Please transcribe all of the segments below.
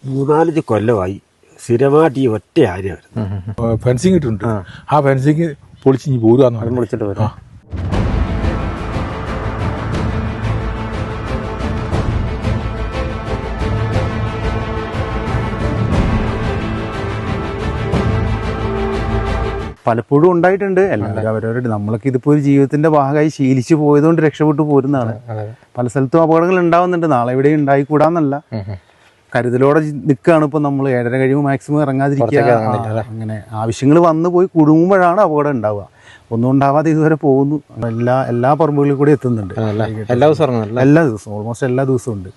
3-4 കൊല്ലമായി സ്ഥിരമായിട്ട് ഈ ഒറ്റ ആനയായിരുന്നു. ഫെൻസിങ് ഇട്ടുണ്ട്. ആ ഫെൻസിങ് പൊളിച്ച് ഇനി പോരുക പൊളിച്ചിട്ട് വരും. പലപ്പോഴും ഉണ്ടായിട്ടുണ്ട്. എല്ലാവരും അവരവരുടെ നമ്മളൊക്കെ ഇതിപ്പോൾ ഒരു ജീവിതത്തിന്റെ ഭാഗമായി ശീലിച്ചു പോയതുകൊണ്ട് രക്ഷപ്പെട്ടു പോരുന്നതാണ്. പല സ്ഥലത്തും അപകടങ്ങൾ ഉണ്ടാവുന്നുണ്ട്. നാളെ എവിടെയും ഉണ്ടായിക്കൂടാന്നല്ല, കരുതലോടെ നിൽക്കുകയാണ്. ഇപ്പം നമ്മൾ 7:30 കഴിയുമ്പോൾ മാക്സിമം ഇറങ്ങാതിരിക്കുക. അങ്ങനെ ആവശ്യങ്ങൾ വന്നു പോയി കുടുങ്ങുമ്പോഴാണ് അപകടം ഉണ്ടാവുക. ഒന്നും ഉണ്ടാവാതെ ഇതുവരെ പോകുന്നു. എല്ലാ പറമ്പുകളിൽ കൂടി എത്തുന്നുണ്ട്. എല്ലാ ദിവസവും ഓൾമോസ്റ്റ് എല്ലാ ദിവസവും ഉണ്ട്.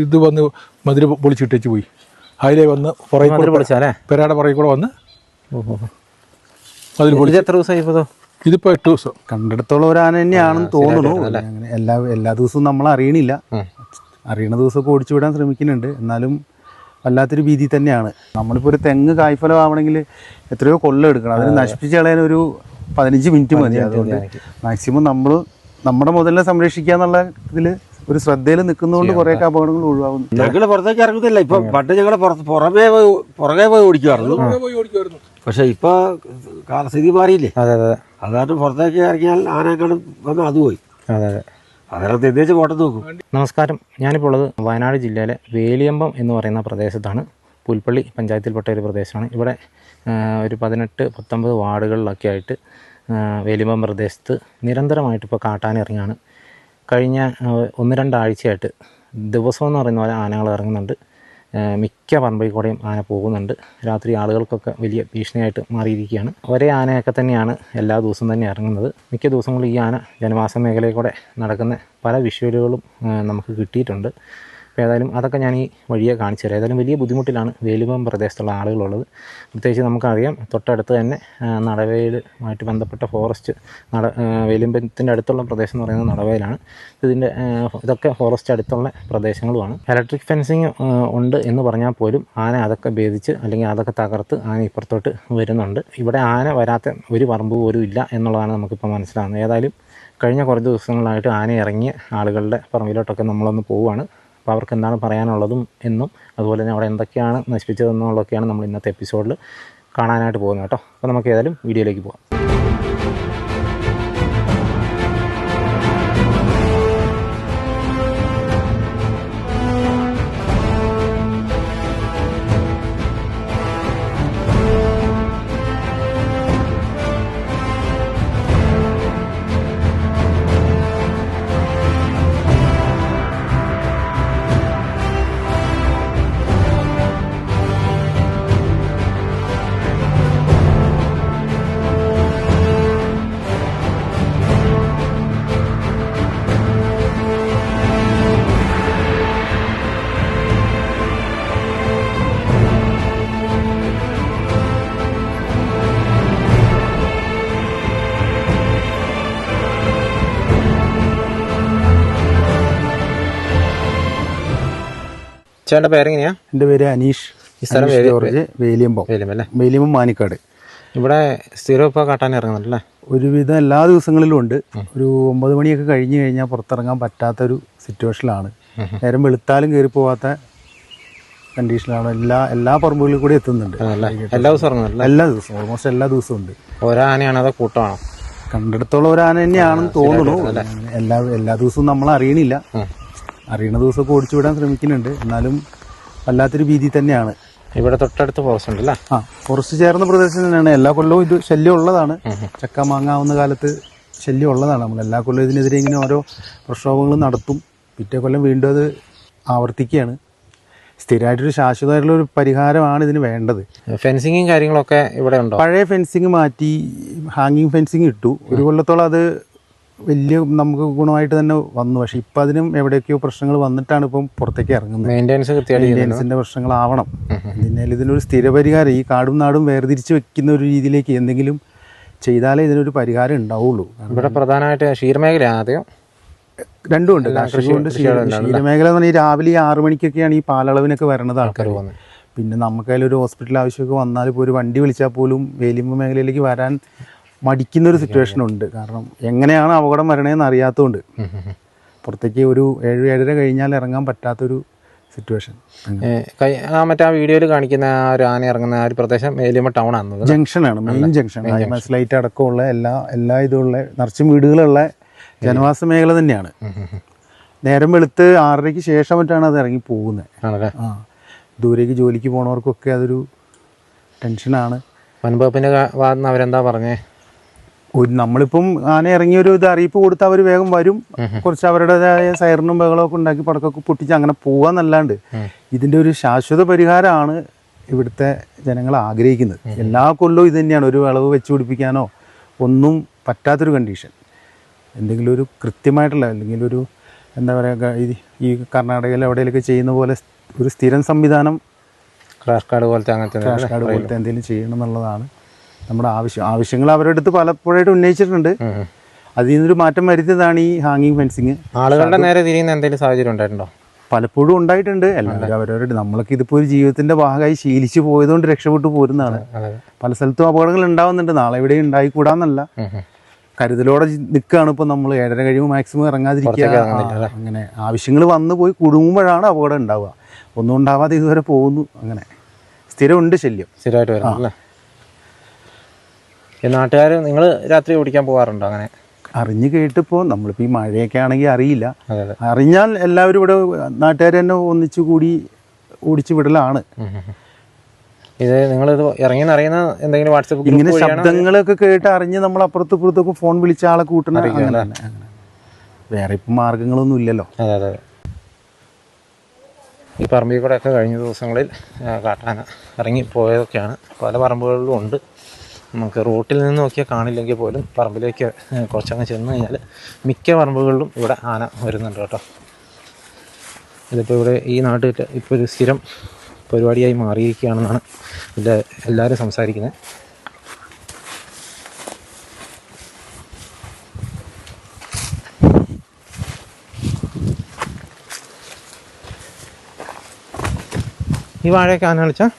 ഇത് വന്ന് മതിൽ പൊളിച്ചിട്ടേച്ച് പോയി. അതിലെ വന്ന് പെരാടെ പുറകെ കൂടെ വന്ന് എത്ര ദിവസമായി? ഇതിപ്പോ 8 ദിവസം. കണ്ടിടത്തോളം ഒരു ആന തന്നെയാണെന്ന് തോന്നുന്നു. അങ്ങനെ എല്ലാ ദിവസവും നമ്മൾ അറിയണില്ല. അറിയണ ദിവസമൊക്കെ ഓടിച്ചു വിടാൻ ശ്രമിക്കുന്നുണ്ട്. എന്നാലും വല്ലാത്തൊരു ഭീതി തന്നെയാണ്. നമ്മളിപ്പോൾ ഒരു തെങ്ങ് കായ്ഫലമാവണമെങ്കിൽ എത്രയോ കൊല്ലം എടുക്കണം. അതിന് നശിപ്പിച്ച് കളയാൻ ഒരു 15 മിനിറ്റ് മതി. അതുകൊണ്ട് മാക്സിമം നമ്മുടെ മുതലിനെ സംരക്ഷിക്കുക എന്നുള്ള ഇതിൽ ഒരു ശ്രദ്ധയിൽ നിൽക്കുന്നതുകൊണ്ട് കുറേയൊക്കെ അപകടങ്ങൾ ഒഴിവാകുന്നു. ഞങ്ങൾ പുറത്തേക്ക് ഇറങ്ങുന്നില്ല. ഇപ്പൊ പണ്ട് ഞങ്ങൾ പുറകെ പോയി ഓടിക്കുമായിരുന്നു. പക്ഷെ ഇപ്പൊ കാലസ്ഥിതി മാറിയില്ലേ? അതാണ് പുറത്തേക്ക് ഇറങ്ങിയാൽ ആനകളും വന്ന് അത് പോയി. അതിനകത്ത് എന്തേച്ച് കോട്ടം നോക്കും. നമസ്കാരം. ഞാനിപ്പോൾ ഉള്ളത് വയനാട് ജില്ലയിലെ വേലിയമ്പം എന്ന് പറയുന്ന പ്രദേശത്താണ്. പുൽപ്പള്ളി പഞ്ചായത്തിൽപ്പെട്ട ഒരു പ്രദേശമാണ്. ഇവിടെ ഒരു 18-19 വാർഡുകളിലൊക്കെ ആയിട്ട് വേലിയമ്പം പ്രദേശത്ത് നിരന്തരമായിട്ട് ഇപ്പോൾ കാട്ടാന ഇറങ്ങിയാണ്. കഴിഞ്ഞ 1-2 ആഴ്ചയായിട്ട് ദിവസം എന്ന് പറയുന്ന പോലെ ആനകൾ ഇറങ്ങുന്നുണ്ട്. മിക്ക പറമ്പിൽ കൂടെയും ആന പോകുന്നുണ്ട്. രാത്രി ആളുകൾക്കൊക്കെ വലിയ ഭീഷണിയായിട്ട് മാറിയിരിക്കുകയാണ്. ഒരേ ആനയൊക്കെ തന്നെയാണ് എല്ലാ ദിവസവും തന്നെ ഇറങ്ങുന്നത്. മിക്ക ദിവസങ്ങളിൽ ഈ ആന ജനവാസ മേഖലയിൽ കൂടെ നടക്കുന്ന പല വിഷ്വലുകളും നമുക്ക് കിട്ടിയിട്ടുണ്ട്. അപ്പോൾ ഏതായാലും അതൊക്കെ ഞാൻ ഈ വഴിയെ കാണിച്ചു തരാം. ഏതായാലും വലിയ ബുദ്ധിമുട്ടിലാണ് വേലിയമ്പം പ്രദേശത്തുള്ള ആളുകളുള്ളത്. പ്രത്യേകിച്ച് നമുക്കറിയാം, തൊട്ടടുത്ത് തന്നെ നടവയലുമായിട്ട് ബന്ധപ്പെട്ട ഫോറസ്റ്റ് വേലിയമ്പത്തിൻ്റെ അടുത്തുള്ള പ്രദേശം എന്ന് പറയുന്നത് നടവയലാണ്. ഇതൊക്കെ ഫോറസ്റ്റ് അടുത്തുള്ള പ്രദേശങ്ങളുമാണ്. ഇലക്ട്രിക് ഫെൻസിങ് ഉണ്ട് എന്ന് പറഞ്ഞാൽ പോലും ആന അതൊക്കെ ഭേദിച്ച് അല്ലെങ്കിൽ അതൊക്കെ തകർത്ത് ആന ഇപ്പുറത്തോട്ട് വരുന്നുണ്ട്. ഇവിടെ ആന വരാത്ത ഒരു പറമ്പ് പോലും ഇല്ല എന്നുള്ളതാണ് നമുക്കിപ്പോൾ മനസ്സിലാകുന്നത്. ഏതായാലും കഴിഞ്ഞ കുറച്ച് ദിവസങ്ങളായിട്ട് ആന ഇറങ്ങിയ ആളുകളുടെ പറമ്പിലോട്ടൊക്കെ നമ്മളൊന്ന് പോവുകയാണ്. അപ്പോൾ അവർക്ക് എന്താണ് പറയാനുള്ളതും എന്നും അതുപോലെ തന്നെ അവിടെ എന്തൊക്കെയാണ് നശിപ്പിച്ചതെന്നുള്ളതൊക്കെയാണ് നമ്മൾ ഇന്നത്തെ എപ്പിസോഡിൽ കാണാനായിട്ട് പോകുന്നത് കേട്ടോ. അപ്പോൾ നമുക്ക് ഏതായാലും വീഡിയോയിലേക്ക് പോകാം. ചേട്ടൻ്റെ പേരെങ്ങനെയാ? എൻ്റെ പേര് അനീഷ്. ഈ സ്ഥലം ജോർജ്. വേലിയമ്പം അല്ലേ? വേലിയമ്പം മാനിക്കാട്. ഇവിടെ സ്ഥിരം ഇപ്പോൾ കാട്ടാൻ ഇറങ്ങുന്നുണ്ടല്ലേ? ഒരുവിധം എല്ലാ ദിവസങ്ങളിലും ഉണ്ട്. ഒരു 9 മണിയൊക്കെ കഴിഞ്ഞ് കഴിഞ്ഞാൽ പുറത്തിറങ്ങാൻ പറ്റാത്തൊരു സിറ്റുവേഷനിലാണ്. നേരം വെളുത്താലും കയറി പോകാത്ത കണ്ടീഷനിലാണ്. എല്ലാ പറമ്പുകളിൽ കൂടി എത്തുന്നുണ്ട്. എല്ലാ ദിവസവും ഇറങ്ങുന്നുണ്ട്? എല്ലാ ദിവസവും ഓൾമോസ്റ്റ് എല്ലാ ദിവസവും ഉണ്ട്. ഒരാനയാണോ അതോ കൂട്ടമാണോ? കണ്ടിടത്തോളം ഒരു ആന തന്നെയാണെന്ന് തോന്നുന്നു. എല്ലാ ദിവസവും നമ്മൾ അറിയണില്ല. അറിയണ ദിവസമൊക്കെ ഓടിച്ചു വിടാൻ ശ്രമിക്കുന്നുണ്ട്. എന്നാലും വല്ലാത്തൊരു ഭീതി തന്നെയാണ്. ഇവിടെ തൊട്ടടുത്ത് ഫോറസ്റ്റ് ഉണ്ടല്ലേ? ഫോറസ്റ്റ് ചേർന്ന പ്രദേശം തന്നെയാണ്. എല്ലാ കൊല്ലവും ഇത് ശല്യം ഉള്ളതാണ്. ചക്ക മാങ്ങാവുന്ന കാലത്ത് ശല്യം ഉള്ളതാണ്. നമ്മൾ എല്ലാ കൊല്ലവും ഇതിനെതിരെ ഇങ്ങനെ ഓരോ പ്രക്ഷോഭങ്ങളും നടത്തും. പിറ്റേ കൊല്ലം വീണ്ടും അത് ആവർത്തിക്കുകയാണ്. സ്ഥിരമായിട്ടൊരു ശാശ്വതമായിട്ടുള്ള ഒരു പരിഹാരമാണ് ഇതിന് വേണ്ടത്. ഫെൻസിങ്ങും കാര്യങ്ങളൊക്കെ ഇവിടെ ഉണ്ടോ? പഴയ ഫെൻസിങ് മാറ്റി ഹാങ്ങിങ് ഫെൻസിങ് ഇട്ടു. ഒരു കൊല്ലത്തോളം അത് വലിയ നമുക്ക് ഗുണമായിട്ട് തന്നെ വന്നു. പക്ഷെ ഇപ്പം അതിനും എവിടെയൊക്കെയോ പ്രശ്നങ്ങൾ വന്നിട്ടാണ് ഇപ്പം പുറത്തേക്ക് ഇറങ്ങുന്നത്. മെയിൻ്റെനൻസിൻ്റെ പ്രശ്നങ്ങളാവണം. ഇതിനൊരു സ്ഥിരപരിഹാരം, ഈ കാടും നാടും വേർതിരിച്ച് വെക്കുന്ന ഒരു രീതിയിലേക്ക് എന്തെങ്കിലും ചെയ്താലേ ഇതിനൊരു പരിഹാരം ഉണ്ടാവുള്ളൂ. ഇവിടെ പ്രധാനമായിട്ട് ക്ഷീരമേഖല ആദ്യം രണ്ടും ഉണ്ട്. കാർഷികമുണ്ട്, ക്ഷീരമേഖല എന്ന് പറഞ്ഞാൽ രാവിലെ 6 മണിക്കൊക്കെയാണ് ഈ പാലളവിനൊക്കെ വരണത് ആൾക്കാർ. പിന്നെ നമുക്കതിലൊരു ഹോസ്പിറ്റൽ ആവശ്യമൊക്കെ വന്നാൽ ഇപ്പോൾ ഒരു വണ്ടി വിളിച്ചാൽ പോലും വേലിയമ്പം മേഖലയിലേക്ക് വരാൻ മടിക്കുന്നൊരു സിറ്റുവേഷൻ ഉണ്ട്. കാരണം എങ്ങനെയാണ് അപകടം വരണേന്ന് അറിയാത്തതുകൊണ്ട് പുറത്തേക്ക് ഒരു 7-7:30 കഴിഞ്ഞാൽ ഇറങ്ങാൻ പറ്റാത്തൊരു സിറ്റുവേഷൻ. മറ്റേ ആ വീഡിയോയിൽ കാണിക്കുന്ന ആ ഒരു ആന ഇറങ്ങുന്ന ആ ഒരു പ്രദേശം വേലിയമ്പം ടൗൺ ആണ്, ജംഗ്ഷനാണ്, മെയിൻ ജംഗ്ഷൻ. ഐമാസ് ലൈറ്റ് അടക്കമുള്ള എല്ലാ ഇതുള്ള നിറച്ചും വീടുകളുള്ള ജനവാസ മേഖല തന്നെയാണ്. നേരം വെളുത്ത് 6:30-ക്ക് ശേഷം മറ്റാണ് അത് ഇറങ്ങി പോകുന്നത്. ദൂരേക്ക് ജോലിക്ക് പോണവർക്കൊക്കെ അതൊരു ടെൻഷനാണ്. വനംവകുപ്പിൻ്റെ ഭാഗത്ത് നിന്ന് അവരെന്താ പറഞ്ഞേ? നമ്മളിപ്പം ആന ഇറങ്ങിയൊരു ഇത് അറിയിപ്പ് കൊടുത്ത് അവർ വേഗം വരും, കുറച്ച് അവരുടേതായ സൈറനും ബഹളമൊക്കെ ഉണ്ടാക്കി പടക്കമൊക്കെ പൊട്ടിച്ച് അങ്ങനെ പോകാന്നല്ലാണ്ട് ഇതിൻ്റെ ഒരു ശാശ്വത പരിഹാരമാണ് ഇവിടുത്തെ ജനങ്ങൾ ആഗ്രഹിക്കുന്നത്. എല്ലാ കൊല്ലവും ഇത് തന്നെയാണ്, ഒരു വിളവ് വെച്ച് പിടിപ്പിക്കാനോ ഒന്നും പറ്റാത്തൊരു കണ്ടീഷൻ. എന്തെങ്കിലും ഒരു കൃത്യമായിട്ടുള്ള അല്ലെങ്കിൽ ഒരു എന്താ പറയുക, ഈ കർണാടകയിൽ എവിടെയെങ്കിലൊക്കെ ചെയ്യുന്ന പോലെ ഒരു സ്ഥിരം സംവിധാനം, ക്രാഷ് കാർഡ് പോലത്തെ എന്തെങ്കിലും ചെയ്യണം എന്നുള്ളതാണ് നമ്മുടെ ആവശ്യങ്ങൾ അവരുടെ അടുത്ത് പലപ്പോഴായിട്ട് ഉന്നയിച്ചിട്ടുണ്ട്. അതിൽ നിന്നൊരു മാറ്റം വരുത്തിയതാണ് ഈ ഹാങ്ങിങ് ഫെൻസിങ്. ആളുകളുടെ നേരെ തിരിയുന്ന എന്തെങ്കിലും സാഹചര്യം ഉണ്ടായിട്ടുണ്ടോ? പലപ്പോഴും ഉണ്ടായിട്ടുണ്ട്. എല്ലാവരും അവരവരുടെ, നമ്മളൊക്കെ ഇതിപ്പോൾ ഒരു ജീവിതത്തിന്റെ ഭാഗമായി ശീലിച്ചു പോയതുകൊണ്ട് രക്ഷപ്പെട്ടു പോരുന്നതാണ്. പല സ്ഥലത്തും അപകടങ്ങൾ ഉണ്ടാവുന്നുണ്ട്, നാളെ എവിടെയും ഉണ്ടായിക്കൂടാന്നല്ല, കരുതലോടെ നിൽക്കുകയാണ് ഇപ്പോൾ നമ്മൾ. 7:30 കഴിയുമ്പോൾ മാക്സിമം ഇറങ്ങാതിരിക്കുക. അങ്ങനെ ആവശ്യങ്ങൾ വന്നു പോയി കുടുങ്ങുമ്പോഴാണ് അപകടം ഉണ്ടാവുക. ഒന്നും ഉണ്ടാവാതെ ഇതുവരെ പോകുന്നു. അങ്ങനെ സ്ഥിരമുണ്ട് ശല്യം, സ്ഥിരമായിട്ട് വരണം അല്ലേ? നാട്ടുകാർ, നിങ്ങൾ രാത്രി ഓടിക്കാൻ പോകാറുണ്ടോ? അങ്ങനെ അറിഞ്ഞ് കേട്ടിപ്പോൾ നമ്മളിപ്പോൾ ഈ മഴയൊക്കെ ആണെങ്കിൽ അറിയില്ല, അറിഞ്ഞാൽ എല്ലാവരും ഇവിടെ നാട്ടുകാർ തന്നെ ഒന്നിച്ചു കൂടി ഓടിച്ചു വിടലാണ്. ഇത് നിങ്ങളിത് ഇറങ്ങിയെന്ന് അറിയുന്ന എന്തെങ്കിലും വാട്സപ്പ് ഇങ്ങനെ ശബ്ദങ്ങളൊക്കെ കേട്ട് അറിഞ്ഞ് നമ്മൾ അപ്പുറത്തും ഇപ്പുറത്തൊക്കെ ഫോൺ വിളിച്ച ആളെ കൂട്ടണം. വേറെ ഇപ്പം മാർഗങ്ങളൊന്നും ഇല്ലല്ലോ. അതെ. ഈ പറമ്പിൽ കൂടെ ഒക്കെ കഴിഞ്ഞ ദിവസങ്ങളിൽ കാട്ടാന ഇറങ്ങി പോയതൊക്കെയാണ്. പല പറമ്പുകളിലും ഉണ്ട്. നമുക്ക് റോട്ടിൽ നിന്ന് നോക്കിയാൽ കാണില്ലെങ്കിൽ പോലും പറമ്പിലേക്ക് കുറച്ചങ്ങ് ചെന്ന് കഴിഞ്ഞാൽ മിക്ക പറമ്പുകളിലും ഇവിടെ ആന വരുന്നുണ്ട് കേട്ടോ. ഇതിപ്പോൾ ഇവിടെ ഈ നാട്ടിൽ ഇപ്പോൾ ഒരു സ്ഥിരം പരിപാടിയായി മാറിയിരിക്കുകയാണെന്നാണ് ഇതിൽ എല്ലാവരും സംസാരിക്കുന്നത്. ഈ വാഴയൊക്കെ ആന കളിച്ചാ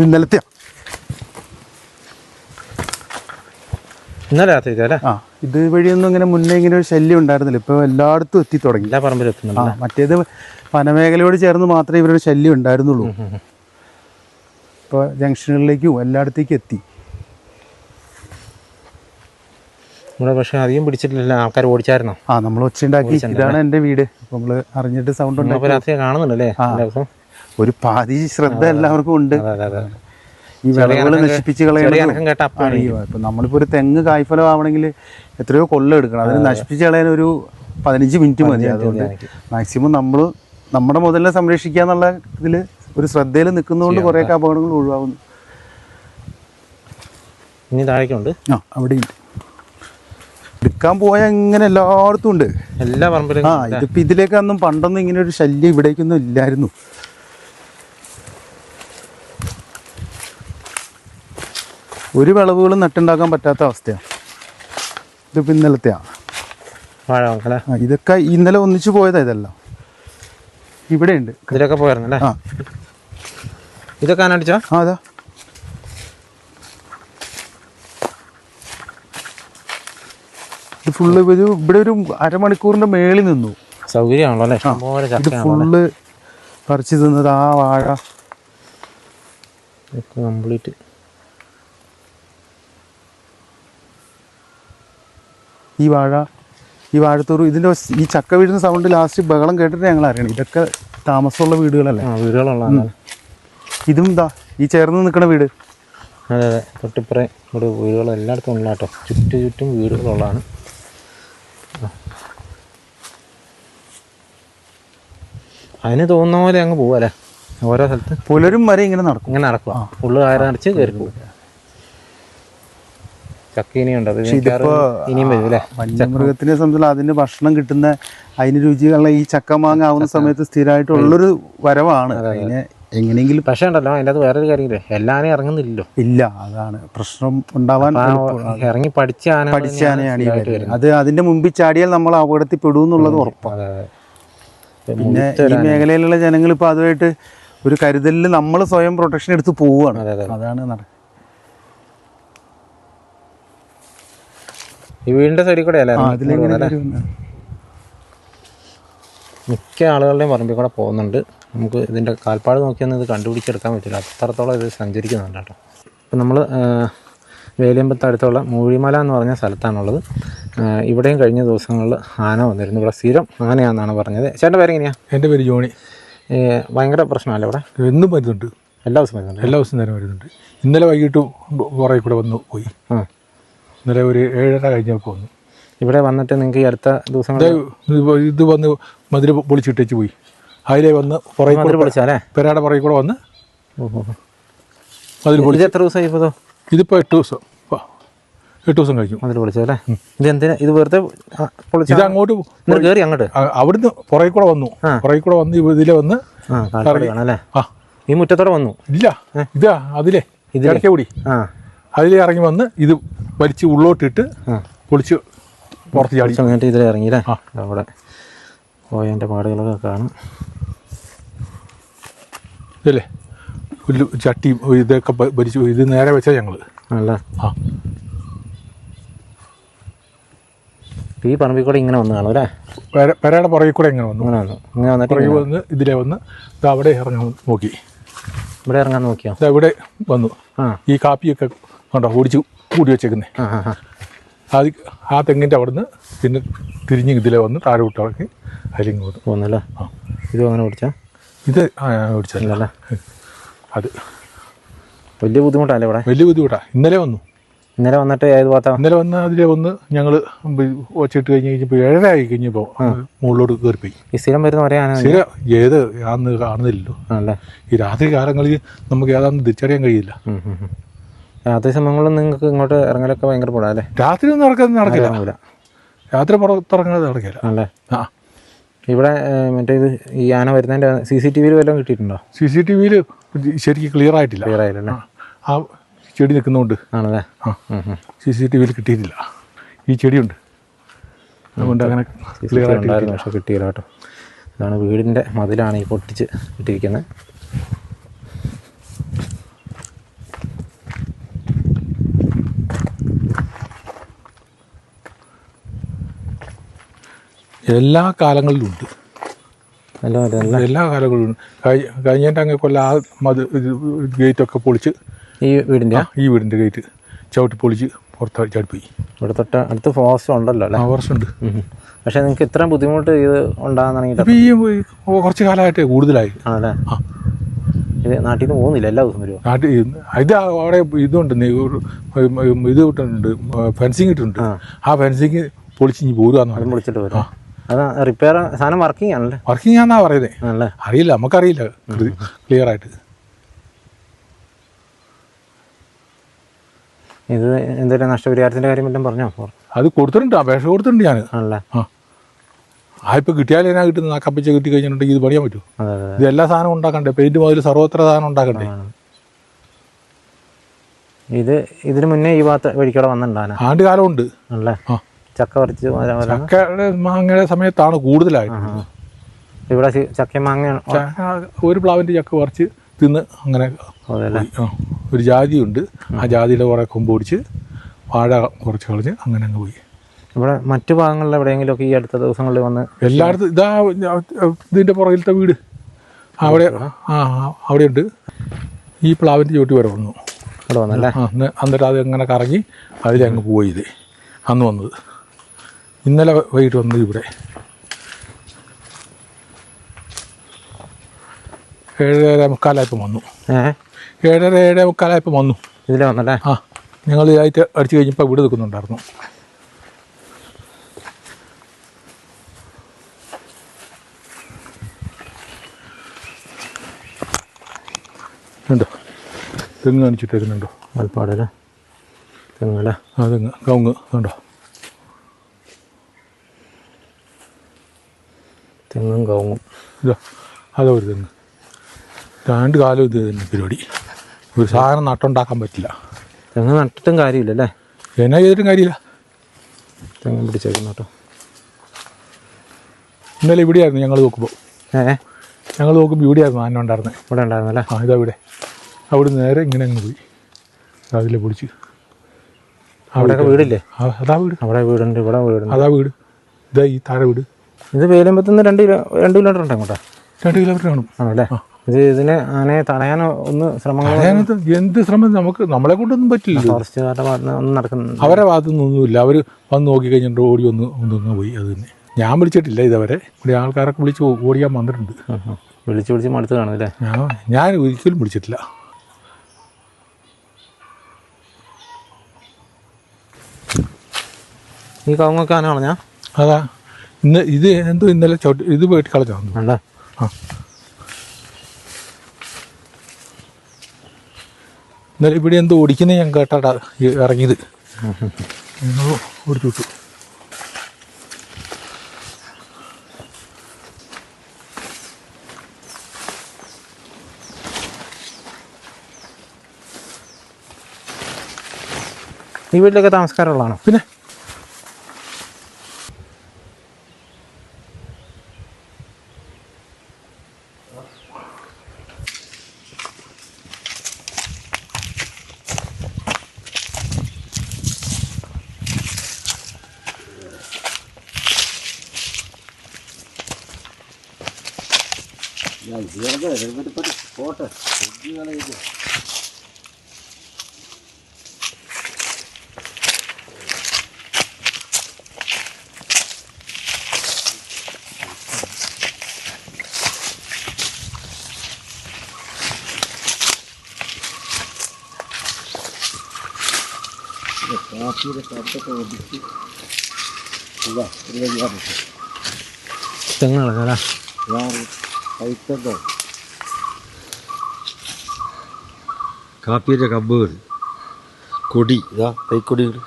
ഇന്നലത്തെ ഇന്നലെ രാത്രി അല്ലേ? ഇത് വഴിയൊന്നും ഇങ്ങനെ മുന്നേ ഇങ്ങനെ ഒരു ശല്യം ഉണ്ടായിരുന്നില്ല. ഇപ്പോൾ എല്ലായിടത്തും എത്തി തുടങ്ങി, എല്ലാ പറമ്പിലും എത്തുന്നുണ്ട്. മറ്റേത് വനമേഖലയോട് ചേർന്ന് മാത്രമേ ഇവരുടെ ശല്യം ഉണ്ടായിരുന്നുള്ളൂ. ഇപ്പോൾ ജംഗ്ഷനുകളിലേക്കും എല്ലായിടത്തേക്കും എത്തി. ഇവിടെ പക്ഷേ അധികം പിടിച്ചിട്ടില്ല. ആൾക്കാർ ഓടിച്ചായിരുന്നോ? നമ്മൾ ഒച്ചയുണ്ടാക്കി. ഇതാണ് എൻ്റെ വീട്. അപ്പോൾ നമ്മൾ അറിഞ്ഞിട്ട് സൗണ്ട് ഉണ്ടാക്കി രാത്രി കാണുന്നുണ്ടല്ലേ? ഒരു പാതി ശ്രദ്ധ എല്ലാവർക്കും ഉണ്ട്. ഈ വിളവുകൾ നശിപ്പിച്ച് കളയണം. ഇപ്പം നമ്മളിപ്പോൾ ഒരു തെങ്ങ് കായ്ഫലം ആവണമെങ്കിൽ എത്രയോ കൊല്ലം എടുക്കണം. അതിന് നശിപ്പിച്ച് കളയാൻ ഒരു 15 മിനിറ്റ് മതി. അതുകൊണ്ട് മാക്സിമം നമ്മുടെ മുതലിനെ സംരക്ഷിക്കുക എന്നുള്ള ഇതിൽ ഒരു ശ്രദ്ധയിൽ നിൽക്കുന്നതുകൊണ്ട് കുറേയൊക്കെ അപകടങ്ങൾ ഒഴിവാകുന്നു. ഇനി താഴേക്കുണ്ട്. അവിടെ ഉണ്ട്. എടുക്കാൻ പോയാൽ ഇങ്ങനെ എല്ലായിടത്തും ഉണ്ട്, എല്ലാ പറമ്പിലും. ഇതിപ്പോൾ ഇതിലേക്കൊന്നും പണ്ടൊന്നും ഇങ്ങനെ ഒരു ശല്യം ഇവിടേക്കൊന്നും ഇല്ലായിരുന്നു. ഒരു വിളവുകളും നട്ടുണ്ടാക്കാൻ പറ്റാത്ത അവസ്ഥയാണ്. ഇതിപ്പോൾ ഇന്നലത്തെയാണ്. ഇതൊക്കെ ഇന്നലെ ഒന്നിച്ചു പോയതാ. ഇതെല്ലാം ഇവിടെ ഉണ്ട്. ഇതിലൊക്കെ പോയായിരുന്നല്ലേ? ഇതൊക്കെ അടിച്ചോ? അതാ ഇത് ഫുള്ള് ഇവിടെ ഒരു അരമണിക്കൂറിന്റെ മേളിൽ നിന്നു. സൗകര്യമാണല്ലോ അല്ലേ? ഇത് ഫുള്ള് പറിച്ചു തിന്നത്. ആ വാഴ കംപ്ലീറ്റ്. ഈ വാഴത്തോറ് ഇതിൻ്റെ ഈ ചക്ക വീഴുന്ന സൗണ്ട് ലാസ്റ്റ് ബഹളം കേട്ടിട്ട് ഞങ്ങൾ അറിയണം ഇതൊക്കെ താമസമുള്ള വീടുകളല്ലേ? വീടുകളുള്ള. ഇതും ഈ ചേർന്ന് നിൽക്കുന്ന വീട്. അതെ. തൊട്ടിപ്പുറേ ഇവിടെ വീടുകൾ എല്ലായിടത്തും ഉള്ള കേട്ടോ. ചുറ്റും വീടുകളുള്ളതാണ്. അതിന് തോന്നുന്ന പോലെ അങ്ങ് പോവല്ലേ ഓരോ സ്ഥലത്ത്. പുലരും വരെ ഇങ്ങനെ നടക്കുക. ഫുള്ള് കയറി അടച്ച് കയറി പോകും. ചക്കീനിയുണ്ട്. ഇനിയും വരും അല്ലേ? വന്യമൃഗത്തിനെ സംബന്ധിച്ച് അതിന് ഭക്ഷണം കിട്ടുന്ന, അതിന് രുചിയുള്ള ഈ ചക്ക മാങ്ങ ആവുന്ന സമയത്ത് സ്ഥിരമായിട്ടുള്ളൊരു വരവാണ്. അതിനെ എങ്ങനെയെങ്കിലും. പക്ഷേ ഉണ്ടല്ലോ അതിൻ്റെ അത് വേറൊരു കാര്യമില്ലേ, എല്ലാവരും ഇറങ്ങുന്നില്ലല്ലോ. ഇല്ല, അതാണ് പ്രശ്നം ഉണ്ടാവാൻ. ഇറങ്ങി പഠിച്ച ആനയാണ് ഈ വരുന്നത്. അത് അതിന്റെ മുമ്പിൽ ചാടിയാൽ നമ്മൾ അപകടത്തിൽ പെടുമെന്നുള്ളത് ഉറപ്പാണ്. പിന്നെ ഈ മേഖലയിലുള്ള ജനങ്ങൾ ഇപ്പോൾ അതുമായിട്ട് ഒരു കരുതലിൽ നമ്മൾ സ്വയം പ്രൊട്ടക്ഷൻ എടുത്ത് പോവുകയാണ്. അതാണ് നടക്കുന്നത്. ഈ വീടിന്റെ സൈഡിൽ കൂടെ അല്ലേ മിക്ക ആളുകളുടെയും പറമ്പിൽ കൂടെ പോകുന്നുണ്ട്. നമുക്ക് ഇതിൻ്റെ കാൽപ്പാട് നോക്കിയൊന്നും ഇത് കണ്ടുപിടിച്ചെടുക്കാൻ പറ്റില്ല, അത്രത്തോളം ഇത് സഞ്ചരിക്കുന്നുണ്ട് കേട്ടോ. ഇപ്പം നമ്മൾ വേലിയമ്പത്ത് അടുത്തുള്ള മൂഴിമല എന്ന് പറഞ്ഞ സ്ഥലത്താണുള്ളത്. ഇവിടെയും കഴിഞ്ഞ ദിവസങ്ങളിൽ ആന വന്നിരുന്നു. ഇവിടെ സ്ഥിരം ആനയാണെന്നാണ് പറഞ്ഞത്. ചേട്ടൻ്റെ പേരെങ്ങനെയാണ്? എൻ്റെ പേര് ജോണി. ഭയങ്കര പ്രശ്നമല്ലേ ഇവിടെ? എന്നും വരുന്നുണ്ട്, എല്ലാ ദിവസവും വരുന്നുണ്ട്. എല്ലാ ദിവസവും നേരം വരുന്നുണ്ട്. ഇന്നലെ വൈകിട്ട് പുറകെ കൂടെ വന്നു പോയി. ഇന്നലെ ഒരു 7:30 കഴിഞ്ഞപ്പോൾ വന്നു. ഇവിടെ വന്നിട്ട് നിങ്ങൾക്ക് ഈ അടുത്ത ദിവസങ്ങളിൽ ഇത് വന്ന് മതിൽ പൊളിച്ചിട്ടേച്ച് പോയി. അതിലെ വന്ന് പുറകെ കൂടെ പൊളിച്ചാലേ പെരയുടെ പുറകെ കൂടെ വന്ന് മതിൽ പൊളിച്ച്. എത്ര ദിവസമായി ഇപ്പോൾ? ഇതിപ്പോൾ 8 ദിവസം കഴിഞ്ഞു മതിൽ പൊളിച്ചല്ലേ? ഇത് എന്തിനാ ഇത് വെറുതെ ഇത് അങ്ങോട്ട് കയറി അങ്ങോട്ട് അവിടുന്ന് പുറകെ കൂടെ വന്നു, പുറകെ കൂടെ വന്ന് ഇതിലെ വന്ന് അല്ലേ? ഈ മുറ്റത്തോടെ വന്നു? ഇല്ല, ഇതാ അതിലെ ഇടയ്ക്ക് കൂടി അതിലെ ഇറങ്ങി വന്ന് ഇത് വലിച്ച് ഉള്ളോട്ടിട്ട് പൊളിച്ച് പുറത്ത് ചാടി അങ്ങോട്ട് ഇതിലെ ഇറങ്ങിയില്ലേ? അവിടെ പോയതിൻ്റെ പാടുകളൊക്കെ കാണും. ഇതല്ലേ പുല്ല് ചട്ടി ഇതൊക്കെ ഭരിച്ചു. ഇത് നേരെ വെച്ചാൽ ഞങ്ങൾ അല്ല. ഈ പറമ്പിൽ കൂടെ ഇങ്ങനെ വന്ന് കാണും അല്ലേ? പെരയുടെ പുറകിൽ കൂടെ ഇങ്ങനെ വന്നു, ഇങ്ങനെ വന്നു. ഇങ്ങനെ വന്നിട്ട് പുറകിൽ വന്ന് ഇതിലെ വന്ന് ഇത് അവിടെ ഇറങ്ങാൻ നോക്കി. ഇവിടെ ഇറങ്ങാൻ നോക്കിയോ? ഇവിടെ വന്നു. ഈ കാപ്പിയൊക്കെ കണ്ടോ ഓടിച്ച് കൂടി വെച്ചേക്കുന്നേ. അത് ആ തെങ്ങിൻ്റെ അവിടുന്ന് പിന്നെ തിരിഞ്ഞ് ഇതിലെ വന്ന് താഴെ വിട്ടിറക്കി അതിലിങ്ങ് വന്നു പോകുന്നല്ലേ? ഇത് അങ്ങനെ ഓടിച്ചാ? ഇത് ഓടിച്ചല്ലേ? അത് വലിയ ബുദ്ധിമുട്ടല്ലേ ഇവിടെ? വലിയ ബുദ്ധിമുട്ടാണ്. ഇന്നലെ വന്നു. ഇന്നലെ വന്നിട്ട് ഏത് ഭാഗത്താ? ഇന്നലെ വന്ന് അതിലെ വന്ന് ഞങ്ങൾ ഒച്ചിട്ട് കഴിഞ്ഞപ്പോൾ 7:30 ആയി കഴിഞ്ഞപ്പോൾ മുകളിലോട്ട് കയറിപ്പോയി. ഈ സ്ഥിരം വരുന്ന ഒരേ ആന? സ്ഥിരം ഏത് ആന്ന് കാണുന്നില്ലല്ലോ. ആണല്ലേ? ഈ രാത്രി കാലങ്ങളിൽ നമുക്ക് ഏതാണെന്ന് തിരിച്ചറിയാൻ കഴിയില്ല. രാത്രി സമയങ്ങളിൽ നിങ്ങൾക്ക് ഇങ്ങോട്ട് ഇറങ്ങലൊക്കെ ഭയങ്കര പാടല്ലേ? രാത്രി ഒന്നും നടക്കില്ല. രാത്രി പുറത്തിറങ്ങാതെ നടക്കില്ല അല്ലേ? ഇവിടെ മറ്റേ ഇത് ഈ ആന വരുന്നതിൻ്റെ CCTV വല്ലതും കിട്ടിയിട്ടുണ്ടോ? CCTV ശരിക്കും ക്ലിയർ ആയിട്ടില്ല. ആ ചെടി നിൽക്കുന്നതുകൊണ്ട് ആണല്ലേ? CCTV കിട്ടിയിട്ടില്ല. ഈ ചെടിയുണ്ട്, അതുകൊണ്ട് അങ്ങനെ ക്ലിയർ ആയിട്ട് പക്ഷെ കിട്ടിയില്ല കേട്ടോ. ഇതാണ് വീടിൻ്റെ മതിലാണ് ഈ പൊട്ടിച്ച് ഇട്ടിരിക്കുന്നത്. എല്ലാ കാലങ്ങളിലും ഉണ്ട്. എല്ലാ കാലങ്ങളിലും ഉണ്ട്. കഴിഞ്ഞതിൻ്റെ അങ്ങ് കൊല്ലം ആ ഗേറ്റൊക്കെ പൊളിച്ച് ഈ വീടിൻ്റെ ഗേറ്റ് ചവിട്ടി പൊളിച്ച് പുറത്ത് ചാടിപ്പോയി. ഇവിടെ തൊട്ട് അടുത്ത് ഫോറസ്റ്റ് ഉണ്ടല്ലോ അല്ലേ? ഫോറസ്റ്റ് ഉണ്ട്. പക്ഷെ നിങ്ങൾക്ക് ഇത്രയും ബുദ്ധിമുട്ട് ഇത് ഉണ്ടാകുന്നാണെങ്കിൽ ഇപ്പം ഈ കുറച്ച് കാലമായിട്ട് കൂടുതലായി. ആണല്ലേ? ഇത് നാട്ടിൽ നിന്ന് പോകുന്നില്ല, എല്ലാ ദിവസവും വരുമോ? നാട്ടിൽ ഇത് അവിടെ ഇതുണ്ട്, ഇത് ഇട്ടുണ്ട്, ഫെൻസിങ് ഇട്ടുണ്ട്. ആ ഫെൻസിങ് പൊളിച്ച് ഇനി പോരുവാന്ന് അതും പൊളിച്ചിട്ട് വരും. അത് റിപ്പയർ സാധനം വർക്കിംഗ് ആണല്ലേ? വർക്കിംഗ് ആണെന്നാ പറയുന്നത്. ആണല്ലേ? അറിയില്ല, നമുക്കറിയില്ല ക്ലിയർ ആയിട്ട്. ഇത് എന്തെങ്കിലും നഷ്ടപരിഹാരത്തിൻ്റെ കാര്യം വല്ലതും പറഞ്ഞോ? അത് കൊടുത്തിട്ടുണ്ട്, അപേക്ഷ കൊടുത്തിട്ടുണ്ട് ഞാൻ. ആണല്ലേ? ഇപ്പോൾ കിട്ടിയാലും എന്നാ കിട്ടുന്നത്? ആ കപ്പിച്ച കിട്ടി കഴിഞ്ഞിട്ടുണ്ടെങ്കിൽ ഇത് പണിയാൻ പറ്റുമോ? ഇത് എല്ലാ സാധനവും ഉണ്ടാക്കണ്ടേ? പെയിന്റ് മുതൽ സർവത്ര സാധനം ഉണ്ടാക്കണ്ടേ? ഇതിന് മുന്നേ ഈ ഭാഗത്ത് വഴിക്കടെ വന്നിട്ടുണ്ടാകാൻ ആണ്ട് കാലമുണ്ട്. ആണല്ലേ? ചക്ക പറിച്ച് ചക്കയുടെ മാങ്ങയുടെ സമയത്താണ് കൂടുതലായിട്ട്. ഇവിടെ ചക്ക മാങ്ങ ഒരു പ്ലാവിൻ്റെ ചക്ക പറിച്ച് തിന്ന് അങ്ങനെ ഒരു ജാതിയുണ്ട്. ആ ജാതിയുടെ കുറേ കൊമ്പൊടിച്ച് വാഴ കുറച്ച് കളഞ്ഞ് അങ്ങനെ അങ്ങ് പോയി. ഇവിടെ മറ്റു ഭാഗങ്ങളിൽ എവിടെയെങ്കിലുമൊക്കെ ഈ അടുത്ത ദിവസങ്ങളിൽ വന്ന് എല്ലായിടത്തും ഇതാ ഇതിൻ്റെ പുറകിലത്തെ വീട് അവിടെ അവിടെയുണ്ട്. ഈ പ്ലാവിൻ്റെ ചോട്ടി വരെ വന്നു അവിടെ വന്നല്ലേ? എന്നിട്ട് അത് എങ്ങനെ കറങ്ങി അതിലങ്ങ് പോയി. ഇത് അന്ന് വന്നത്. ഇന്നലെ വൈകിട്ട് വന്നത് ഇവിടെ 7:45 വന്നു. 7:45 വന്നു ഇതിലെ വന്നല്ലേ? ഞങ്ങൾ ഇതായിട്ട് അടിച്ചു കഴിഞ്ഞപ്പോൾ ഇവിടെ നിൽക്കുന്നുണ്ടായിരുന്നു. ഉണ്ടോ? തെങ്ങ് കാണിച്ചിട്ട് വരുന്നുണ്ടോ? മൽപ്പാടല്ലേ? തെങ്ങല്ലേ? തെങ്ങ് കവുങ്ങ് ഉണ്ടോ? തെങ്ങും കവുങ്ങും ഇതാ അതോ ഒരു തെങ്ങ്. 2 കാലം ഇത് തന്നെ പരിപാടി. ഒരു സാധനം നട്ടുണ്ടാക്കാൻ പറ്റില്ല. തെങ്ങ് നട്ടിട്ടും കാര്യമില്ലല്ലേ? എന്നാ ചെയ്തിട്ടും കാര്യമില്ല. തെങ്ങ് പിടിച്ചേക്കുന്നു കേട്ടോ. ഇന്നലെ ഇവിടെയായിരുന്നു ഞങ്ങൾ നോക്കുമ്പോൾ. ഇവിടെയായിരുന്നു ആന ഉണ്ടായിരുന്നത്. ഇവിടെ ഉണ്ടായിരുന്നല്ലേ? ഇതാ ഇവിടെ. അവിടെ നേരെ ഇങ്ങനെ അങ്ങ് പോയി. അതിലെ പൊളിച്ച് അവിടെയൊക്കെ വീടില്ലേ? അതാ വീട്. അവിടെ വീടുണ്ട്, ഇവിടെ വീടുണ്ട്. അതാ വീട്. ഇതാ ഈ താഴെ വീട്. ഇത് വേലിയമ്പത്തുനിന്ന് 2 കിലോമീറ്റർ ഉണ്ട് അങ്ങോട്ടാ? 2 കിലോമീറ്റർ കാണും. ആണല്ലേ? ഇതിന് ആനയെ തടയാൻ ഒന്ന് ശ്രമങ്ങൾ എന്ത് ശ്രമം നമ്മളെ കൊണ്ടൊന്നും പറ്റില്ല. ഫോറസ്റ്റുകാരുടെ ഭാഗത്ത് ഒന്നും നടക്കുന്നു, അവരെ ഭാഗത്തുനിന്നൊന്നുമില്ല. അവർ വന്ന് നോക്കി കഴിഞ്ഞിട്ട് ഓടി ഒന്നൊന്ന് പോയി. അത് തന്നെ ഞാൻ വിളിച്ചിട്ടില്ല ഇതവരെ. ഇവിടെ ആൾക്കാരൊക്കെ വിളിച്ച് ഓടിക്കാൻ വന്നിട്ടുണ്ട്. വിളിച്ച് മടുത്ത് കാണുമല്ലേ? ഞാൻ ഒരിക്കലും വിളിച്ചിട്ടില്ല. ഈ കവുങ്ങൊക്കെ ആന കളഞ്ഞാ? അതാ ഇത് എന്തോ ഇന്നലെ ഇത് പോയിട്ട് കളഞ്ഞോ? ആ ഇന്നലെ ഇവിടെ എന്തോ ഓടിക്കുന്നത് ഞാൻ കേട്ടാ ഇറങ്ങിയത്. ഓടിച്ചു വിട്ടു. ഈ വീട്ടിലൊക്കെ താമസക്കാരുള്ളതാണോ? പിന്നെ പോട്ടെ. കാപ്പിയുടെ കപ്പൊക്കെ ഒടിച്ച് തെങ്ങാണല്ലേ? കാപ്പിയുടെ കമ്പുകൾ, കൊടി, ഇതാ കൈക്കൊടികൾ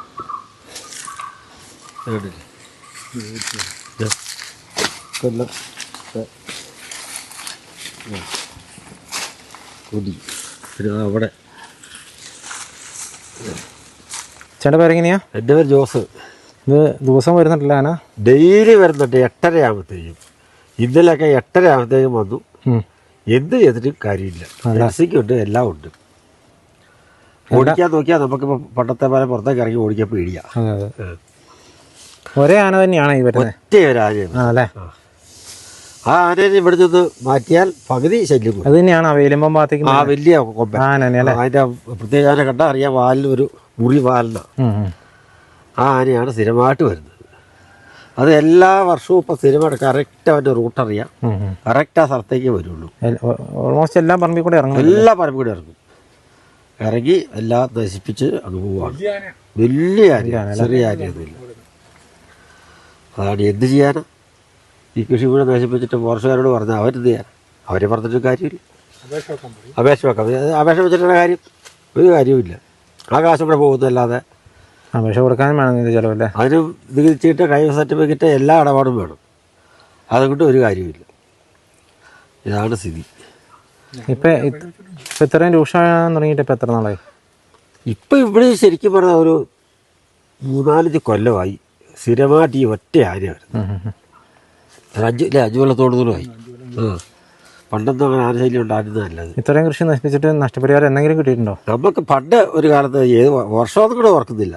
കൊടി. പിന്നെ അവിടെ ചേട്ടൻ്റെ പേരെങ്ങനെയാ? എൻ്റെ പേര് ജോസ്. ഇത് ദിവസം വരുന്നുണ്ടല്ലോ ആന? ഡെയിലി വരുന്നുണ്ട്. 8:30 ആകുമ്പോഴത്തേക്കും. ഇന്നലെയൊക്കെ 8:30 ആകുമ്പോഴത്തേക്കും വന്നു. എന്ത് ചെയ്തിട്ടും കാര്യമില്ല. ഉണ്ട്, എല്ലാം ഉണ്ട്. ഓടിക്കാൻ നോക്കിയാൽ നമുക്കിപ്പോൾ പണ്ടത്തെ പോലെ പുറത്തേക്ക് ഇറങ്ങി ഓടിക്കാൻ പേടിയാ. ഒരേ ആന തന്നെയാണ് ഈ വരുന്നത്? ഒറ്റ ഒരു ആനയാണ്. ആ ആനയെ ഇവിടെ നിന്ന് മാറ്റിയാൽ പകുതി ശല്യം. അത് തന്നെയാണ് വേലിയമ്പം ഭാഗത്തേക്ക് ആ വലിയ കൊമ്പൻ. അതിൻ്റെ പ്രത്യേക ആന കണ്ടാൽ അറിയാം, വാലിന് ഒരു മുറി വാലിന. ആ ആനയാണ് സ്ഥിരമായിട്ട് വരുന്നത്. അത് എല്ലാ വർഷവും ഇപ്പം സ്ഥിരമായിട്ട് കറക്റ്റ് അവൻ്റെ റൂട്ട് അറിയാം. കറക്റ്റ് ആ സ്ഥലത്തേക്ക് വരുള്ളൂ. ഓൾമോസ്റ്റ് എല്ലാ പറമ്പിൽ കൂടെ ഇറങ്ങും. എല്ലാ പറമ്പിൽ കൂടെ ഇറങ്ങും. ഇറങ്ങി എല്ലാം നശിപ്പിച്ച് അങ്ങ് പോവാണ്. വലിയ ആനയാണ്, ചെറിയ ആനയൊന്നുമില്ല. അതാണ് എന്ത് ചെയ്യാനാ? ഈ കൃഷി കൂടെ നശിപ്പിച്ചിട്ട് ഫോറസ്റ്റുകാരോട് പറഞ്ഞാൽ അവരെന്ത് ചെയ്യാൻ? അവരെ പറഞ്ഞിട്ട് കാര്യമില്ല. അപേക്ഷ വെക്കാം. അപേക്ഷ വെച്ചിട്ടുള്ള കാര്യം ഒരു കാര്യവുമില്ല. ആ കാശ് കൂടെ പോകുന്നതല്ലാതെ. അപേക്ഷ കൊടുക്കാനും വേണം ചിലവല്ലേ? അതിന് നികുതി ചീട്ട്, കൈവ സർട്ടിഫിക്കറ്റ്, എല്ലാ ഇടപാടും വേണം. അതുകൊണ്ട് ഒരു കാര്യമില്ല. ഇതാണ് സ്ഥിതി. ഇപ്പം ഇത്രയും രൂക്ഷമാകാൻ തുടങ്ങിയിട്ട് ഇപ്പം എത്ര നാളായി? ഇപ്പം ഇവിടെ ശരിക്കും പറഞ്ഞാൽ ഒരു 3-4 കൊല്ലമായി സ്ഥിരമായിട്ട് ഈ ഒറ്റ ആനയായിരുന്നു. 5 കൊല്ലത്തോടുമായി. പണ്ടൊന്നും അങ്ങനെ ആനശൈലി ഉണ്ടായിരുന്നതല്ലത്. ഇത്രയും കൃഷി നശിപ്പിച്ചിട്ട് നഷ്ടപരിഹാരം എന്തെങ്കിലും കിട്ടിയിട്ടുണ്ടോ? നമുക്ക് പണ്ട് ഒരു കാലത്ത് ഏത് വർഷമൊന്നും കൂടെ ഓർക്കുന്നില്ല.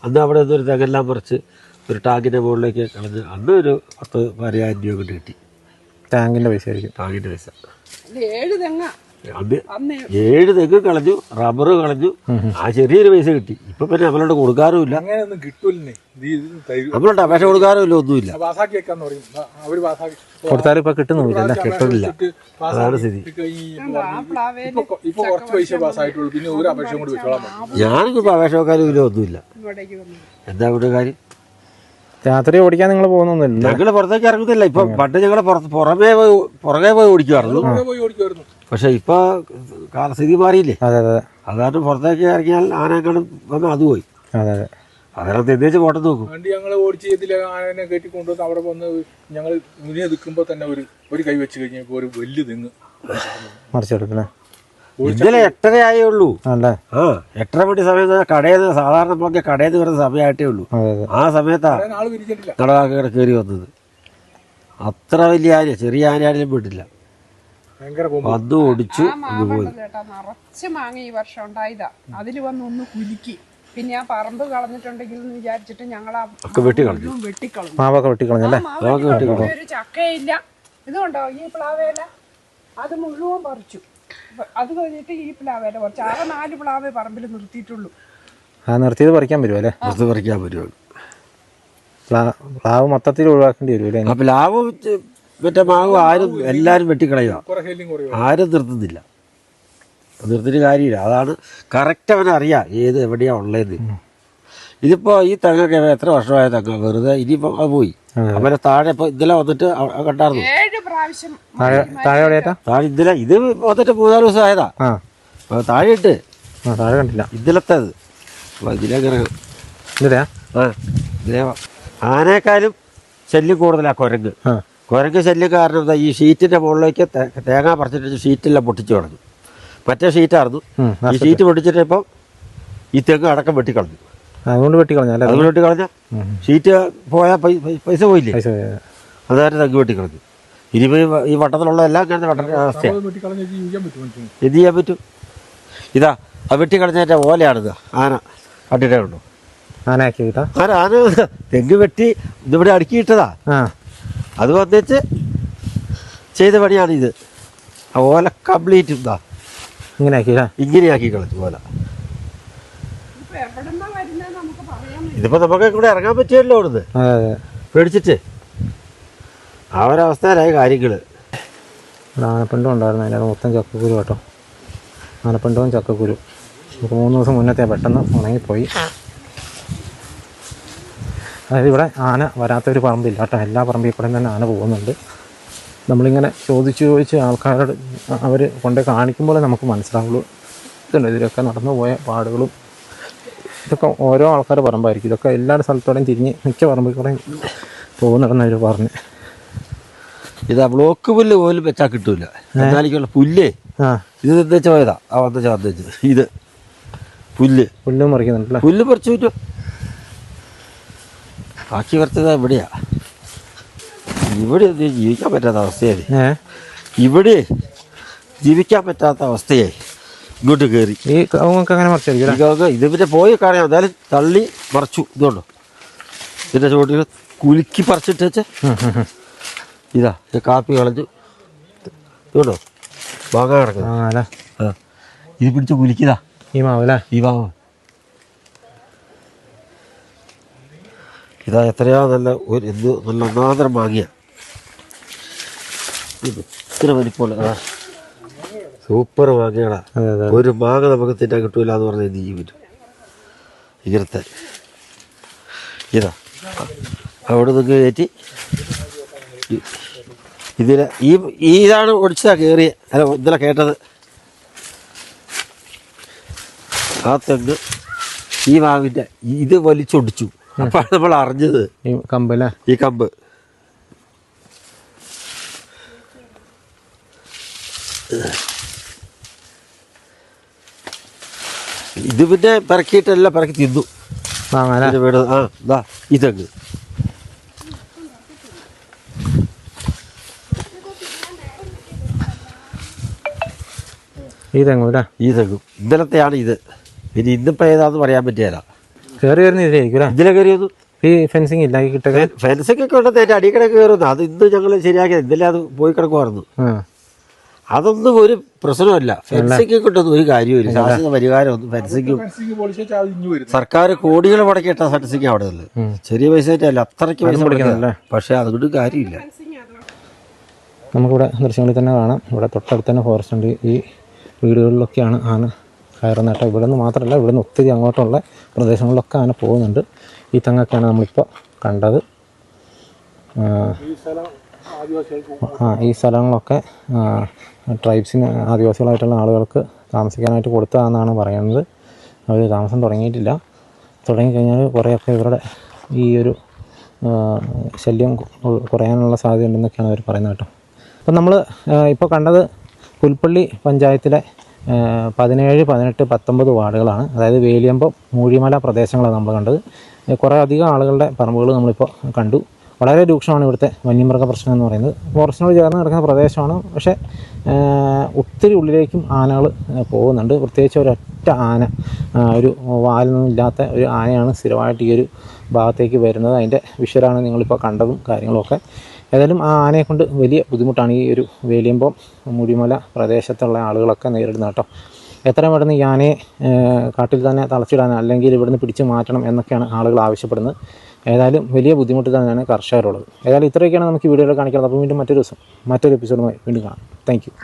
അന്ന് അവിടെ നിന്നൊരു തെങ്ങെല്ലാം പറിച്ച് ഒരു ടാങ്കിൻ്റെ മുകളിലേക്ക് കളഞ്ഞ് അന്ന് ഒരു 10-12,000 രൂപ കൊണ്ട് കിട്ടി. ടാങ്കിൻ്റെ പൈസ ആയിരിക്കും. ടാങ്കിൻ്റെ പൈസ. 7 തെങ്ങ് കളഞ്ഞു, റബ്ബർ കളഞ്ഞു. ആ ചെറിയൊരു പൈസ കിട്ടി. ഇപ്പൊ പിന്നെ നമ്മളോട് കൊടുക്കാറുമില്ല. നമ്മളോട് അപേക്ഷ കൊടുക്കാറുമില്ല, ഒന്നുമില്ല. കൊടുത്താലും ഇപ്പൊ കിട്ടുന്നില്ല. കിട്ടുന്നില്ല. അതാണ് സ്ഥിതി. ഞാനിപ്പോ അപേക്ഷ വെക്കാനും ഇല്ല, ഒന്നുമില്ല. എന്താ ഇവിടെ കാര്യം? രാത്രി ഓടിക്കാൻ നിങ്ങൾ പോകുന്നൊന്നുമില്ല? ഞങ്ങള് പുറത്തേക്ക് ഇറങ്ങുന്നില്ല. ഇപ്പൊ പണ്ട് ഞങ്ങള് പുറകെ പോയി ഓടിക്കുമായിരുന്നു. പക്ഷെ ഇപ്പൊ കാലസ്ഥിതി മാറിയില്ലേ? അതാണ് പുറത്തേക്ക് ഇറങ്ങിയാൽ ആനകളും വന്ന് അത് പോയി. അതിനകത്ത് എന്തേച്ച് പോട്ടെ നോക്കും. വണ്ടി ഞങ്ങൾ ഓടിച്ച് ഇതിലെ ആനനെ കയറ്റി കൊണ്ടുവന്ന് അവിടെ വന്ന് ഞങ്ങൾ മുന്നിൽ നിൽക്കുമ്പോൾ തന്നെ ഒരു കൈ വെച്ച് കഴിഞ്ഞപ്പോൾ ഒരു വലിയ തെങ്ങ് മറിച്ചെടുക്കണേ. ഇന്നലെ 8:30 ആയേ ഉള്ളൂ. 8:30 മണി സമയത്ത് കടയിൽ നിന്ന് സാധാരണ നമുക്ക് കടയിൽ നിന്ന് വരുന്ന സമയമായിട്ടേ ഉള്ളൂ. ആ സമയത്താണ് നടക്കാക്കടെ കയറി വന്നത്. അത്ര വലിയ ആന, ചെറിയ ആനയാണെങ്കിലും വിട്ടില്ല. വന്ന് ഓടിച്ചു പോയി. നിറച്ച് മാങ്ങ ഈ വർഷം ഉണ്ടായതാ. അതിൽ വന്ന് ഒന്ന് കുലുക്കി. പിന്നെ ആ പറമ്പ് കളഞ്ഞിട്ടുണ്ടെങ്കിൽ എന്ന് വിചാരിച്ചിട്ട് ഞങ്ങൾ വെട്ടിക്കളഞ്ഞു. മാവൊക്കെ വെട്ടിക്കളഞ്ഞല്ലേ? ഒരു ചക്കയില്ല, ഇതുകൊണ്ടോ ഈ പ്ലാവേല അത് മുഴുവൻ പറിച്ചു. അത് കഴിഞ്ഞിട്ട് ഈ പ്ലാവേല പറിച്ചു. 4 പ്ലാവേ പറമ്പിൽ നിർത്തിയിട്ടുള്ളൂ. നിർത്തിയത് പറിക്കാൻ വരുമോ അല്ലേ? പുറത്ത് പറിക്കാൻ പറ്റുമോ? പ്ലാവ് മൊത്തത്തിൽ ഒഴിവാക്കേണ്ടി വരും അല്ലേ? ആ പ്ലാവ് മറ്റേ മാവ് ആരും എല്ലാവരും വെട്ടിക്കളയുക, ആരും നിർത്തുന്നില്ല. നിർത്തിയിട്ട് കാര്യമില്ല. അതാണ് കറക്റ്റ് അവനറിയാം ഏത് എവിടെയാണ് ഉള്ളതെന്ന്. ഇതിപ്പോൾ ഈ തെങ്ങൊക്കെ എത്ര വർഷമായ തെങ്ങ വെറുതെ ഇനിയിപ്പം അത് പോയി. അവരെ താഴെ ഇപ്പോൾ ഇന്നലെ വന്നിട്ട് കണ്ടായിരുന്നു. 7 പ്രാവശ്യം താഴെ ഇന്നലെ ഇത് വന്നിട്ട് 3-4 ദിവസം ആയതാ. താഴെ ഇട്ട് താഴെ കണ്ടില്ല ഇന്നലത്തേത്. ഇതിലെങ്ങനെ ഇതിലെ ആനേക്കാളും ശല്യം കൂടുതലാണ് കുരങ്ങ്. കുരങ്ങ് ശല്യം കാരണം എന്താ, ഈ ഷീറ്റിന്റെ മുകളിലേക്ക് തേങ്ങ പറിച്ചിട്ട് ഷീറ്റെല്ലാം പൊട്ടിച്ചു കളഞ്ഞു. മറ്റേ ഷീറ്റായിരുന്നു. ഈ ഷീറ്റ് പൊട്ടിച്ചിട്ട് ഇപ്പം ഈ തെങ്ങ് അടക്കം വെട്ടിക്കളഞ്ഞു. അതുകൊണ്ട് വെട്ടിക്കളഞ്ഞ അതുകൊണ്ട് വെട്ടിക്കളഞ്ഞ ഷീറ്റ് പോയാൽ പൈസ പോയില്ലേ, അതായത് തെങ്ങ് വെട്ടിക്കളഞ്ഞു. ഇനിയിപ്പോൾ ഈ വട്ടത്തിലുള്ള എല്ലാം ഇങ്ങനത്തെ അവസ്ഥയാണ്. എന്ത് ചെയ്യാൻ പറ്റും? ഇതാ അത് വെട്ടിക്കളഞ്ഞ ഓലയാണിത്. ആന കണ്ടിട്ടേ ഉണ്ടോ? ആന തെങ്ങ് വെട്ടി ഇതിവിടെ അടുക്കിയിട്ടതാ. അത് വന്നിട്ട് ചെയ്ത പണിയാണ് ഇത്. ആ ഓല കംപ്ലീറ്റ് ഇതാ ഇങ്ങനെയാക്കി കളഞ്ഞു ഓല. ഇതിപ്പോ നമുക്ക് ഇവിടെ ഇറങ്ങാൻ പറ്റിയല്ലോ ഇവിടുന്ന് പേടിച്ചിട്ട്. ആ ഒരവസ്ഥയിലായ കാര്യങ്ങള്. ആനപ്പിണ്ടം ഉണ്ടായിരുന്നു, അതിനകത്ത് മൊത്തം ചക്കക്കുരു കേട്ടോ. ആനപ്പിണ്ടവും ചക്കക്കുരു 3 ദിവസം മുന്നത്തെ പെട്ടെന്ന് ഉണങ്ങിപ്പോയി. അതായത് ഇവിടെ ആന വരാത്തൊരു പറമ്പില്ല കേട്ടോ. എല്ലാ പറമ്പിൽ കൂടെ തന്നെ ആന പോകുന്നുണ്ട്. നമ്മളിങ്ങനെ ചോദിച്ച് ആൾക്കാരോട് അവർ കൊണ്ടേ കാണിക്കുമ്പോൾ നമുക്ക് മനസ്സിലാവുള്ളൂ. ഇതുണ്ട്, ഇതിലൊക്കെ നടന്നു പോയ പാടുകളും. ഇതൊക്കെ ഓരോ ആൾക്കാർ പറമ്പായിരിക്കും. ഇതൊക്കെ എല്ലാ സ്ഥലത്തോടെയും തിരിഞ്ഞ് മിക്ക പറമ്പിൽ കൂടെ പോകുന്നുണ്ടെന്നവർ പറഞ്ഞ്. ഇതാ ബ്ലോക്ക് പുല്ല് പോലും വെച്ചാൽ കിട്ടൂല. എന്നാലിക്കുള്ള പുല്ലേ ഇത് വെച്ച് പോയതാ. ആ വന്ന ഇത് പുല്ലും മറിക്കുന്നുണ്ടല്ലേ? പുല്ല് പറിച്ചു പറ്റും. ബാക്കി പറിച്ചത് ഇവിടെയാ. ഇവിടെ ജീവിക്കാൻ പറ്റാത്ത അവസ്ഥയായി. ഇവിടെ ജീവിക്കാൻ പറ്റാത്ത അവസ്ഥയായി. ഇങ്ങോട്ട് കയറി ഈ അങ്ങനെ മറിച്ചായിരിക്കും. ഇത് പിന്നെ പോയി കാണാം. എന്തായാലും തള്ളി പറിച്ചു. ഇതുകൊണ്ടോ ഇതിൻ്റെ ചുവട്ടിൽ കുലുക്കി പറിച്ചിട്ട് വെച്ച് ഇതാ കാപ്പി കളഞ്ഞു. ഇതുകൊണ്ടോ വാങ്ങാൻ കിടക്കുന്നത്. ഇത് പിടിച്ച് കുലുക്കിതാ ഈ മാവല്ലേ? ഈ മാവ് ഇതാ എത്രയാ നല്ല നല്ല ഒന്നാന്തരം മാങ്ങിയ ഇത്ര വലിപ്പമുള്ള സൂപ്പർ മാങ്ങയാടാ. ഒരു മാങ്ങ നമുക്ക് തിന്നാൻ കിട്ടൂല എന്ന് പറഞ്ഞാൽ എന്ത് ചെയ്യും പറ്റും? ഇങ്ങനത്തെ ഇതാ അവിടെ നിന്ന് കയറ്റി ഇതിന് ഇതാണ് ഒടിച്ചതാ കയറിയ. അല്ല ഇന്നലെ കേട്ടത് ആ തെങ്ങ് ഈ മാവിൻ്റെ ഇത് വലിച്ചൊടിച്ചു. അപ്പോഴാണ് നമ്മൾ അറിഞ്ഞത് ഈ കമ്പല്ലേ, ഈ കമ്പ്. ഇത് പിന്നെ പിറക്കിയിട്ടെല്ലാം പിറക്കി തിന്നു. വീട് ഇതാ ഈ തെങ്ങ്. ഈ തെങ്ങൂല ഈ തെങ്ങും ഇന്നലത്തെയാണ് ഇത്. ഇനി ഇന്നിപ്പോൾ ഏതാണെന്ന് പറയാൻ പറ്റിയല്ല. കയറി വരുന്ന ഇതിലായിരിക്കും. ഇതിലെ കയറിയൊന്നും ഈ ഫെൻസിങ് ഇല്ല കിട്ടുക. ഫെൻസിങ് ഒക്കെ ഉണ്ടെന്ന് എൻ്റെ അടിക്കടെ കയറുന്നു. അത് ഇന്ന് ഞങ്ങൾ ശരിയാക്കിയത്. ഇന്നലെ അത് പോയി കിടക്കുമായിരുന്നു. അതൊന്നും ഒരു പ്രശ്നമല്ല. ഫെൻസിങ് കൊണ്ടൊന്നും ഒരു കാര്യമില്ല. ശാശ്വത പരിഹാരമൊന്നും ഫെൻസിങ് സർക്കാർ കോടികൾ മുടക്കിയിട്ട ഫെൻസിങ് അവിടെ ഉള്ളത്. ചെറിയ പൈസ അല്ല, അത്രയ്ക്ക് പൈസ മുടക്കിയതല്ല. പക്ഷെ അതുകൊണ്ട് കാര്യമില്ല. നമുക്കിവിടെ ദൃശ്യങ്ങളിൽ തന്നെ കാണാം. ഇവിടെ തൊട്ടടുത്ത് തന്നെ ഫോറസ്റ്റ് ഉണ്ട്. ഈ വീടുകളിലൊക്കെയാണ് ആന കയറുന്ന കേട്ടോ. ഇവിടെ നിന്ന് മാത്രമല്ല, ഇവിടെ നിന്ന് ഒത്തിരി അങ്ങോട്ടുള്ള പ്രദേശങ്ങളിലൊക്കെ ആന പോകുന്നുണ്ട്. ഈ തെങ്ങൊക്കെയാണ് നമ്മളിപ്പോൾ കണ്ടത്. ഈ സ്ഥലങ്ങളൊക്കെ ട്രൈബ്സിന്, ആദിവാസികളായിട്ടുള്ള ആളുകൾക്ക് താമസിക്കാനായിട്ട് കൊടുത്തതാണെന്നാണ് പറയുന്നത്. അവർ താമസം തുടങ്ങിയിട്ടില്ല. തുടങ്ങിക്കഴിഞ്ഞാൽ കുറേയൊക്കെ ഇവരുടെ ഈ ഒരു ശല്യം കുറയാനുള്ള സാധ്യത ഉണ്ടെന്നൊക്കെയാണ് അവർ പറയുന്നത് കേട്ടോ. അപ്പം നമ്മൾ ഇപ്പോൾ കണ്ടത് പുൽപ്പള്ളി പഞ്ചായത്തിലെ 17, 18, 19 വാർഡുകളാണ്. അതായത് വേലിയമ്പം, മൂഴിമല പ്രദേശങ്ങളാണ് നമ്മൾ കണ്ടത്. കുറേ അധികം ആളുകളുടെ പറമ്പുകൾ നമ്മളിപ്പോൾ കണ്ടു. വളരെ രൂക്ഷമാണ് ഇവിടുത്തെ വന്യമൃഗ പ്രശ്നം എന്ന് പറയുന്നത്. ഫോറസ്റ്റിനോട് ചേർന്ന് കിടക്കുന്ന പ്രദേശമാണ്. പക്ഷേ ഒത്തിരി ഉള്ളിലേക്കും ആനകൾ പോകുന്നുണ്ട്. പ്രത്യേകിച്ച് ഒരൊറ്റ ആന, ഒരു വാലൊന്നും ഇല്ലാത്ത ഒരു ആനയാണ് സ്ഥിരമായിട്ട് ഈ ഒരു ഭാഗത്തേക്ക് വരുന്നത്. അതിൻ്റെ വിഷ്വലാണ് നിങ്ങളിപ്പോൾ കണ്ടതും കാര്യങ്ങളുമൊക്കെ. ഏതായാലും ആ ആനയെ കൊണ്ട് വലിയ ബുദ്ധിമുട്ടാണ് ഈ ഒരു വേലിയമ്പം മുടിമല പ്രദേശത്തുള്ള ആളുകളൊക്കെ നേരിടുന്നത് കേട്ടോ. എത്രയും പെട്ടെന്ന് ഈ ആനയെ കാട്ടിൽ തന്നെ തളച്ചിടാൻ അല്ലെങ്കിൽ ഇവിടുന്ന് പിടിച്ചു മാറ്റണം എന്നൊക്കെയാണ് ആളുകൾ ആവശ്യപ്പെടുന്നത്. ഏതായാലും വലിയ ബുദ്ധിമുട്ട് തന്നെയാണ് കർഷകരുള്ളത്. ഏതായാലും ഇത്രയൊക്കെയാണ് നമുക്ക് ഈ വീഡിയോയിൽ കാണിക്കുന്നത്. അപ്പോൾ വീണ്ടും മറ്റൊരു ദിവസം മറ്റൊരു എപ്പിസോഡുമായി വീണ്ടും കാണാം. Thank you.